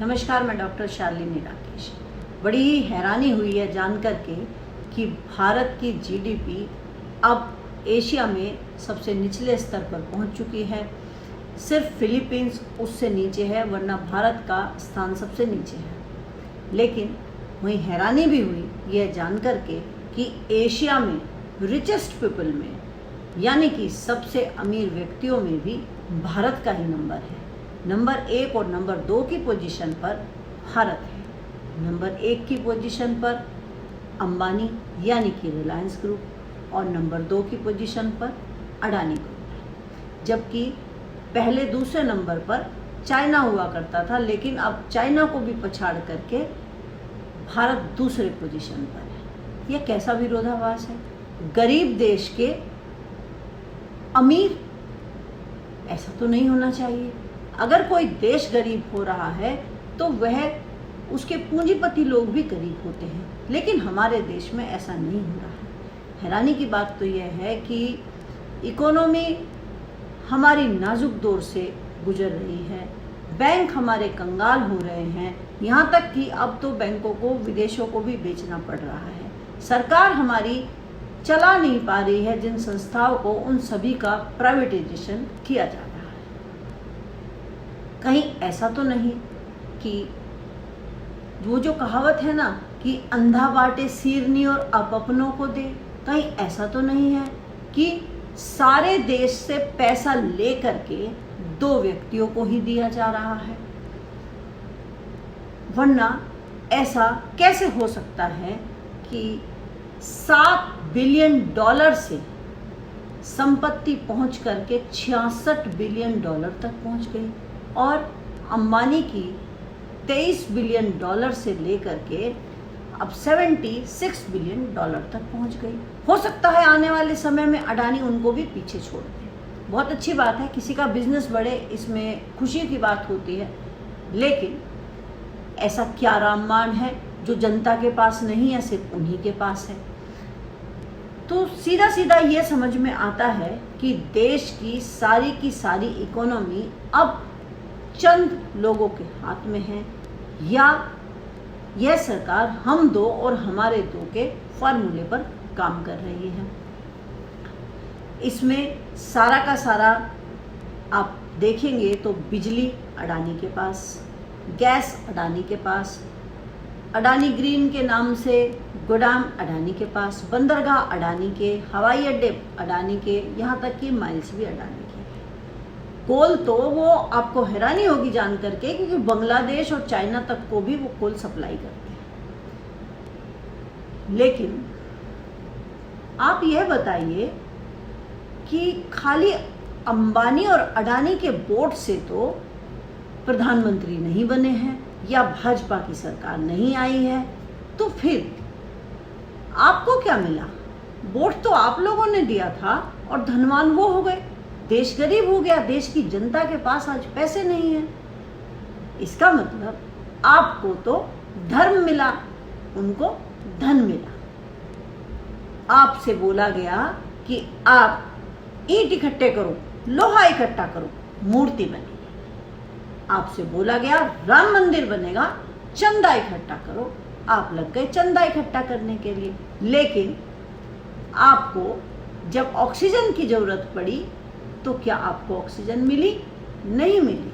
नमस्कार, मैं डॉक्टर शालिनी राकेश। बड़ी ही हैरानी हुई है जानकर के कि भारत की जीडीपी अब एशिया में सबसे निचले स्तर पर पहुंच चुकी है। सिर्फ फिलीपींस उससे नीचे है, वरना भारत का स्थान सबसे नीचे है। लेकिन वहीं हैरानी भी हुई यह जानकर के कि एशिया में रिचेस्ट पीपल में, यानी कि सबसे अमीर व्यक्तियों में भी भारत का ही नंबर है। नंबर 1 और नंबर 2 की पोजीशन पर भारत है। नंबर 1 की पोजीशन पर अंबानी यानी कि रिलायंस ग्रुप और नंबर 2 की पोजीशन पर अडानी ग्रुप है। जबकि पहले दूसरे नंबर पर चाइना हुआ करता था, लेकिन अब चाइना को भी पछाड़ करके भारत दूसरे पोजीशन पर है। यह कैसा विरोधाभास है? गरीब देश के अमीर, ऐसा तो नहीं होना चाहिए। अगर कोई देश गरीब हो रहा है तो वह उसके पूंजीपति लोग भी गरीब होते हैं, लेकिन हमारे देश में ऐसा नहीं हो रहा है। हैरानी की बात तो यह है कि इकोनॉमी हमारी नाजुक दौर से गुजर रही है, बैंक हमारे कंगाल हो रहे हैं, यहाँ तक कि अब तो बैंकों को विदेशों को भी बेचना पड़ रहा है। सरकार हमारी चला नहीं पा रही है जिन संस्थाओं को, उन सभी का प्राइवेटाइजेशन किया जा रहा है। कहीं ऐसा तो नहीं कि वो जो कहावत है ना कि अंधा बाटे सीरनी और अपनों को दे, कहीं ऐसा तो नहीं है कि सारे देश से पैसा ले करके 2 व्यक्तियों को ही दिया जा रहा है। वरना ऐसा कैसे हो सकता है कि $7 बिलियन से संपत्ति पहुंच करके $66 बिलियन तक पहुंच गई और अंबानी की $23 बिलियन से लेकर के अब $76 बिलियन तक पहुंच गई। हो सकता है आने वाले समय में अडानी उनको भी पीछे छोड़ दे। बहुत अच्छी बात है, किसी का बिजनेस बढ़े, इसमें खुशी की बात होती है। लेकिन ऐसा क्या रामबाण है जो जनता के पास नहीं है, सिर्फ उन्हीं के पास है? तो सीधा सीधा ये समझ में आता है कि देश की सारी इकोनॉमी अब चंद लोगों के हाथ में है, या यह सरकार हम 2 और हमारे 2 के फॉर्मूले पर काम कर रही है। इसमें सारा का सारा आप देखेंगे तो बिजली अडानी के पास, गैस अडानी के पास, अडानी ग्रीन के नाम से गोदाम अडानी के पास, बंदरगाह अडानी के, हवाई अड्डे अडानी के, यहाँ तक कि माइल्स भी अडानी के। कोल तो वो आपको हैरानी होगी जान करके, क्योंकि बांग्लादेश और चाइना तक को भी वो कोल सप्लाई करते हैं। लेकिन आप यह बताइए कि खाली अंबानी और अडानी के बोर्ड से तो प्रधानमंत्री नहीं बने हैं या भाजपा की सरकार नहीं आई है, तो फिर आपको क्या मिला? वोट तो आप लोगों ने दिया था और धनवान वो हो गए, देश गरीब हो गया, देश की जनता के पास आज पैसे नहीं है। इसका मतलब आपको तो धर्म मिला, उनको धन मिला। आपसे बोला गया कि आप ईंट इकट्ठे करो, लोहा इकट्ठा करो, मूर्ति बनेगी। आपसे बोला गया राम मंदिर बनेगा, चंदा इकट्ठा करो, आप लग गए चंदा इकट्ठा करने के लिए। लेकिन आपको जब ऑक्सीजन की जरूरत पड़ी तो क्या आपको ऑक्सीजन मिली? नहीं मिली।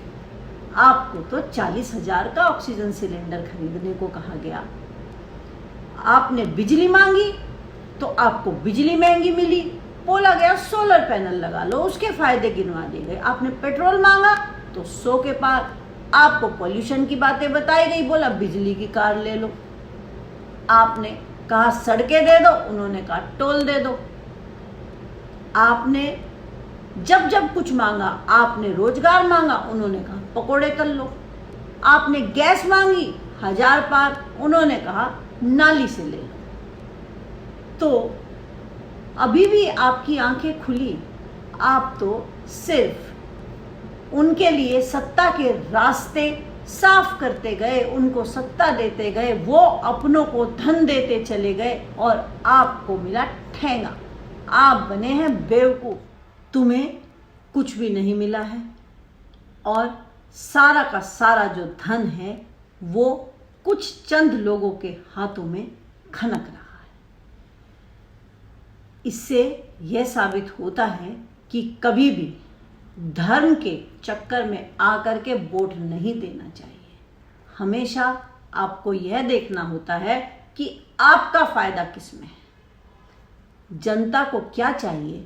आपको तो 40,000 का ऑक्सीजन सिलेंडर खरीदने को कहा गया। आपने बिजली मांगी तो आपको बिजली महंगी मिली, बोला गया सोलर पैनल लगा लो, उसके फायदे गिनवा दिए गए। आपने पेट्रोल मांगा तो 100 के पार, आपको पॉल्यूशन की बातें बताई गई, बोला बिजली की कार ले लो। आपने कहा सड़कें दे दो, उन्होंने कहा टोल दे दो। आपने जब जब कुछ मांगा, आपने रोजगार मांगा, उन्होंने कहा पकोड़े तल लो। आपने गैस मांगी 1000 पार, उन्होंने कहा नाली से ले लो। तो अभी भी आपकी आंखें खुली, आप तो सिर्फ उनके लिए सत्ता के रास्ते साफ करते गए, उनको सत्ता देते गए, वो अपनों को धन देते चले गए और आपको मिला ठेंगा। आप बने हैं बेवकूफ, तुम्हें कुछ भी नहीं मिला है और सारा का सारा जो धन है वो कुछ चंद लोगों के हाथों में खनक रहा है। इससे यह साबित होता है कि कभी भी धर्म के चक्कर में आकर के वोट नहीं देना चाहिए। हमेशा आपको यह देखना होता है कि आपका फायदा किस में है, जनता को क्या चाहिए,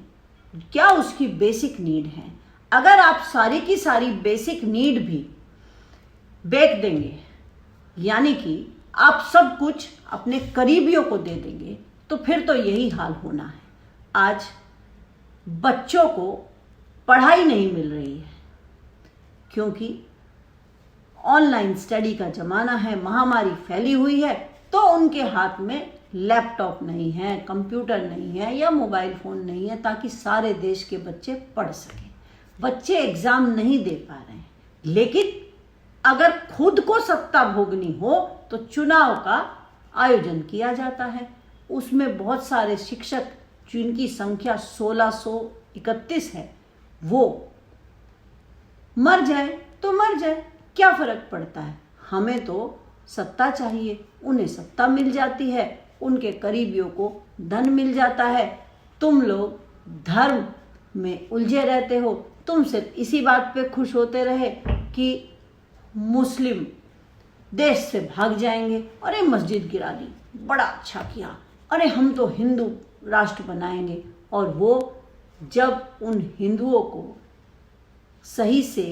क्या उसकी बेसिक नीड है। अगर आप सारी की सारी बेसिक नीड भी बेच देंगे, यानी कि आप सब कुछ अपने करीबियों को दे देंगे, तो फिर तो यही हाल होना है। आज बच्चों को पढ़ाई नहीं मिल रही है क्योंकि ऑनलाइन स्टडी का ज़माना है, महामारी फैली हुई है, तो उनके हाथ में लैपटॉप नहीं है, कंप्यूटर नहीं है या मोबाइल फ़ोन नहीं है ताकि सारे देश के बच्चे पढ़ सकें। बच्चे एग्ज़ाम नहीं दे पा रहे हैं। लेकिन अगर खुद को सत्ता भोगनी हो तो चुनाव का आयोजन किया जाता है। उसमें बहुत सारे शिक्षक, जिनकी संख्या 1631 है, वो मर जाए तो मर जाए, क्या फ़र्क पड़ता है। हमें तो सत्ता चाहिए, उन्हें सत्ता मिल जाती है, उनके करीबियों को धन मिल जाता है। तुम लोग धर्म में उलझे रहते हो। तुम सिर्फ इसी बात पे खुश होते रहे कि मुस्लिम देश से भाग जाएंगे, अरे मस्जिद गिरा दी, बड़ा अच्छा किया, अरे हम तो हिंदू राष्ट्र बनाएंगे। और वो जब उन हिंदुओं को सही से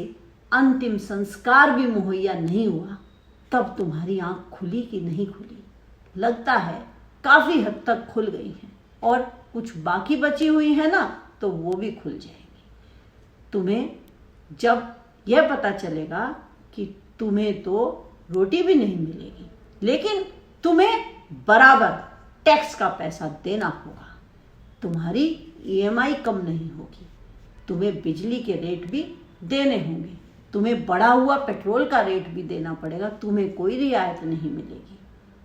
अंतिम संस्कार भी मुहैया नहीं हुआ, तब तुम्हारी आंख खुली कि नहीं खुली? लगता है काफ़ी हद तक खुल गई हैं, और कुछ बाकी बची हुई है ना, तो वो भी खुल जाएगी। तुम्हें जब यह पता चलेगा कि तुम्हें तो रोटी भी नहीं मिलेगी, लेकिन तुम्हें बराबर टैक्स का पैसा देना होगा, तुम्हारी ईएमआई कम नहीं होगी, तुम्हें बिजली के रेट भी देने होंगे, तुम्हें बढ़ा हुआ पेट्रोल का रेट भी देना पड़ेगा, तुम्हें कोई रियायत नहीं मिलेगी।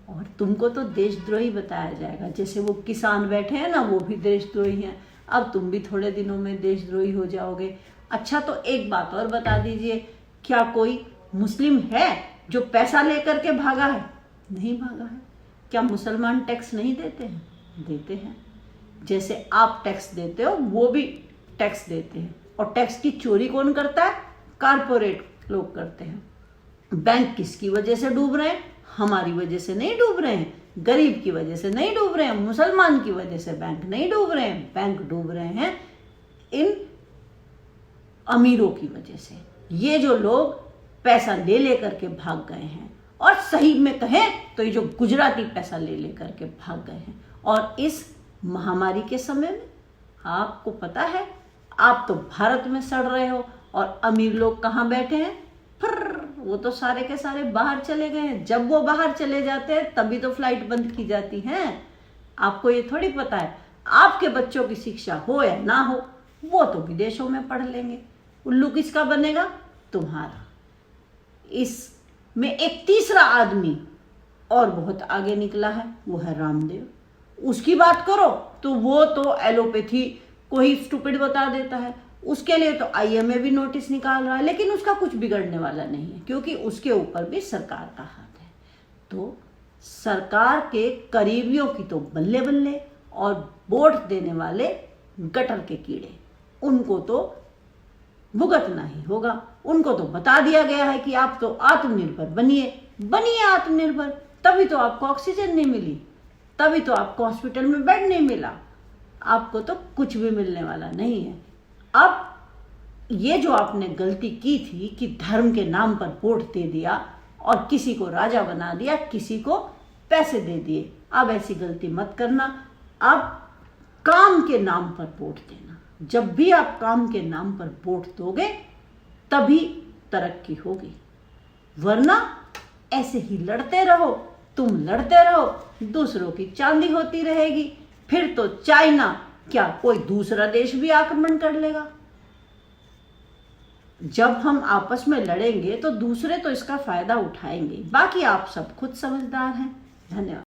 और तुमको तो देशद्रोही बताया जाएगा। जैसे वो किसान बैठे हैं ना, वो भी देशद्रोही हैं। अब तुम भी थोड़े दिनों में देशद्रोही हो जाओगे। अच्छा, तो एक बात और बता दीजिए, क्या कोई मुस्लिम है जो पैसा लेकर के भागा है? नहीं भागा है। क्या मुसलमान टैक्स नहीं देते हैं? देते हैं। जैसे आप टैक्स देते हो, वो भी टैक्स देते हैं। और टैक्स की चोरी कौन करता है? कारपोरेट लोग करते हैं। बैंक किसकी वजह से डूब रहे हैं? हमारी वजह से नहीं डूब रहे हैं, गरीब की वजह से नहीं डूब रहे हैं, मुसलमान की वजह से बैंक नहीं डूब रहे हैं। बैंक डूब रहे हैं इन अमीरों की वजह से। ये जो लोग पैसा ले लेकर के भाग गए हैं, और सही में कहें तो ये जो गुजराती पैसा ले लेकर के भाग गए हैं। और इस महामारी के समय में आपको पता है, आप तो भारत में सड़ रहे हो, और अमीर लोग कहाँ बैठे हैं? वो तो सारे के सारे बाहर चले गए हैं। जब वो बाहर चले जाते हैं तभी तो फ्लाइट बंद की जाती हैं। आपको ये थोड़ी पता है, आपके बच्चों की शिक्षा हो या ना हो, वो तो विदेशों में पढ़ लेंगे। उल्लू किसका बनेगा? तुम्हारा। इसमें एक तीसरा आदमी और बहुत आगे निकला है, वो है रामदेव। उसकी बात करो तो वो तो एलोपैथी को ही स्टूपिड बता देता है। उसके लिए तो आईएमए भी नोटिस निकाल रहा है, लेकिन उसका कुछ बिगड़ने वाला नहीं है, क्योंकि उसके ऊपर भी सरकार का हाथ है। तो सरकार के करीबियों की तो बल्ले बल्ले, और वोट देने वाले गटर के कीड़े, उनको तो भुगतना ही होगा। उनको तो बता दिया गया है कि आप तो आत्मनिर्भर बनिए आत्मनिर्भर, तभी तो आपको ऑक्सीजन नहीं मिली, तभी तो आपको हॉस्पिटल में बेड नहीं मिला। आपको तो कुछ भी मिलने वाला नहीं है। अब ये जो आपने गलती की थी कि धर्म के नाम पर वोट दे दिया और किसी को राजा बना दिया, किसी को पैसे दे दिए, अब ऐसी गलती मत करना। अब काम के नाम पर वोट देना। जब भी आप काम के नाम पर वोट दोगे तभी तरक्की होगी, वरना ऐसे ही लड़ते रहो, तुम लड़ते रहो, दूसरों की चांदी होती रहेगी। फिर तो चाइना क्या, कोई दूसरा देश भी आक्रमण कर लेगा। जब हम आपस में लड़ेंगे तो दूसरे तो इसका फायदा उठाएंगे। बाकी आप सब खुद समझदार हैं। धन्यवाद।